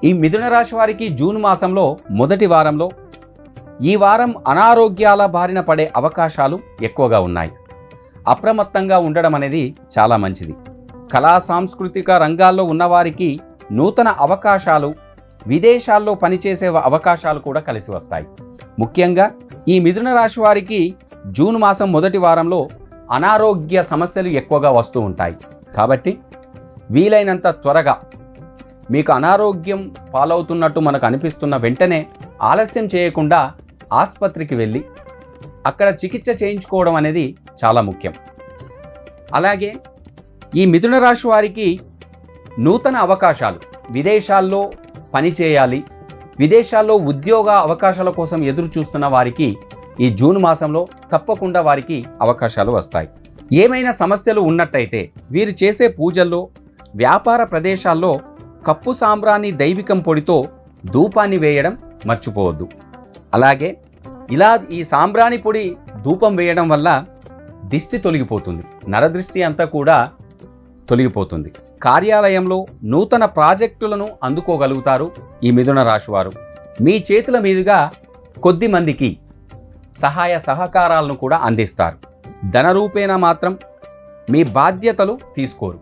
ఈ మిథున రాశి వారికి జూన్ మాసంలో మొదటి వారంలో ఈ వారం అనారోగ్యాల బారిన పడే అవకాశాలు ఎక్కువగా ఉన్నాయి. అప్రమత్తంగా ఉండడం అనేది చాలా మంచిది. కళా సాంస్కృతిక రంగాల్లో ఉన్నవారికి నూతన అవకాశాలు, విదేశాల్లో పనిచేసే అవకాశాలు కూడా కలిసి వస్తాయి. ముఖ్యంగా ఈ మిథున రాశి వారికి జూన్ మాసం మొదటి వారంలో అనారోగ్య సమస్యలు ఎక్కువగా వస్తూ ఉంటాయి. కాబట్టి వీలైనంత త్వరగా మీకు అనారోగ్యం పాలవుతున్నట్టు మనకు అనిపిస్తున్న వెంటనే ఆలస్యం చేయకుండా ఆసుపత్రికి వెళ్ళి అక్కడ చికిత్స చేయించుకోవడం అనేది చాలా ముఖ్యం. అలాగే ఈ మిథున రాశి వారికి నూతన అవకాశాలు, విదేశాల్లో పనిచేయాలి, విదేశాల్లో ఉద్యోగ అవకాశాల కోసం ఎదురు చూస్తున్న వారికి ఈ జూన్ మాసంలో తప్పకుండా వారికి అవకాశాలు వస్తాయి. ఏమైనా సమస్యలు ఉన్నట్టయితే వీరు చేసే పూజల్లో, వ్యాపార ప్రదేశాల్లో కప్పు సాంబ్రాణి దైవికం పొడితో ధూపాన్ని వేయడం మర్చిపోవద్దు. అలాగే ఇలా ఈ సాంబ్రాణి పొడి ధూపం వేయడం వల్ల దిష్టి తొలగిపోతుంది, నరదృష్టి అంతా కూడా తొలగిపోతుంది. కార్యాలయంలో నూతన ప్రాజెక్టులను అందుకోగలుగుతారు. ఈ మిథున రాశి వారు మీ చేతుల మీదుగా కొద్ది మందికి సహాయ సహకారాలను కూడా అందిస్తారు. ధన రూపేణా మాత్రం మీ బాధ్యతలు తీసుకోరు.